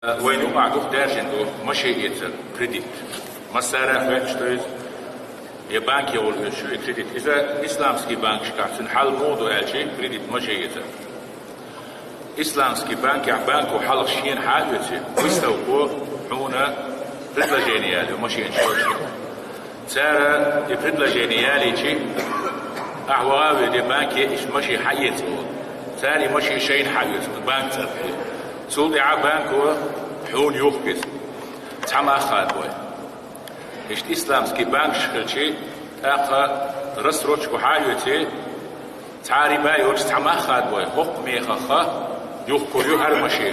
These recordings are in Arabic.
وين وقع دوخ دارجندو ماشي يتر كريديت مسارة فاكشتويز يا بانك يقول شو كريديت إذا إسلامسكي بانك شكاعتن حل موضوع الشيء كريديت ماشي يتر إسلامسكي بانك يا بانك وحلق شين حاجته ويستوقوا حونا بريدلا جينيالي وماشي إنشوشي سارة بريدلا جينيالي شيء أحوال دي بانك إيش ماشي حيته ساري ماشي شين حيته بانك تربي سولدي عبانك هو حون يوخكس تعمى خاد بوي إشت إسلامسكي بانك شكلشي أقا رسروتش وحايوتي تعاري باي وش تعمى خاد بوي حق ميخخا يوخكو يوهر ماشي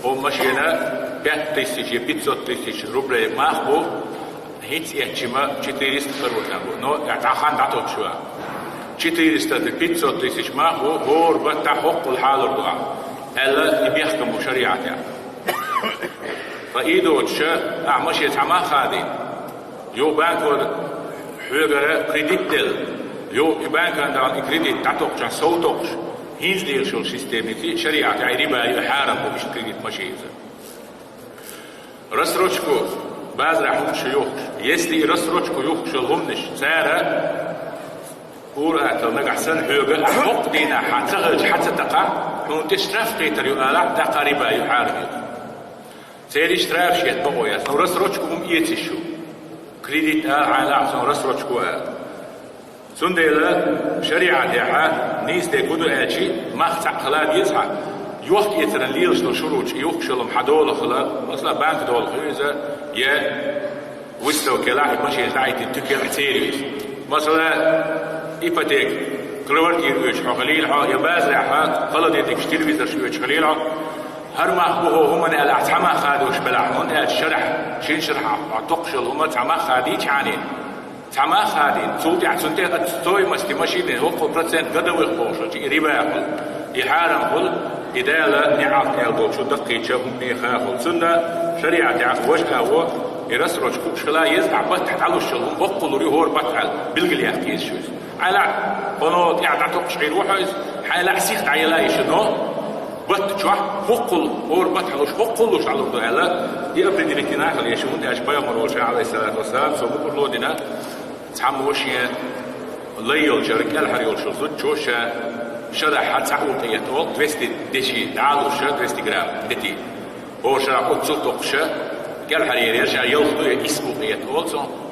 هو ماشينا 5,000 روبلي ماخبو هيت يحجما 400 خروتان نو يعتاخان دعتوك شوى 400,000 ماخبو هور بتا حق الحال الرضوع هلا يبيحكموا شريعته فايدو تشا اعمش يتعما خادي يو بانكو حوغره كريديت دل يو بانك عندها كريديت تعطوك جا صوتوك هينز ديل شو سيستمتي شريعته عيريبا يحارب ومش كريديت ماشي رسروچكو باز راح شيوخ يسلي رسروچكو يوخ شلهمنش ساره أورا لو نجح سن حوجة حق دينا حتغلج حتى تقع كون تشرف قيتر يقال تقريبا يحارب سيري شراف شيء بقويا سنورس روتشكم يتشو كريديت على سنورس روتشكو سنديلا شريعة ديها نيس دي كودو أشي ما تعقلاد يسحى يوقت يترن ليلش لو شروط يوقت شلهم حدول خلا مثلا بانك دول خيزة يا وستو كلاح ماشي داعي تتكلم تيريس مثلا إيباتيك كلورتي يروش خليل يا بازرع خلط يتكشتير بيزر شويش خليل هر ما هو هم أنا الأعتمة خادوش بلعون الشرح شين شرح عطقش هم تعمى خاديش عنين تعمى خادين صوتي عسنتي تستوي مستمشين هو 1% قدر ويخوش ريبا يقول يحارم قل إدالة نعاق يلقوا شو دقي شهم بيخاخل سنة شريعة تعرف وش هو يرسرج كوش خلا يزع بتحت على الشلهم بقول ريهور بتحل بالقل يحكيز شوز على قنوات يعني تقشعير وحيز حالا عسيخت عيلاي شنو بتشوح بقول هور بتحل وش بقولوش على الضعلا يقبل دينكنا خلي يشوفون أشباه مرول عليه الصلاة والسلام سو بقول له دينا تعم وشيا ليل جرك الحريول شو تشوشة شرح حتسعود يتقول 200 دشي تعالوا شا 200 جرام دتي هو شرح قدسو تقشة قال حرير يرجع يلخطو اسمه يتقول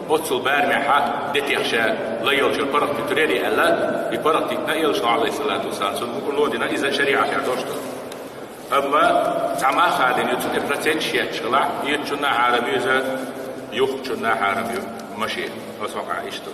قدسو بارمي حا دتي خشا ليل جر برق تريري ألا يبرق تتنقل شو عليه الصلاة والسلام سو بقول له دينا إذا شريعة يعدوشتو أما تعمى خادين يتسو إبرتنشيات شغلع يتشنا عربي إذا يخشنا عربي ماشي أسوق عيشتو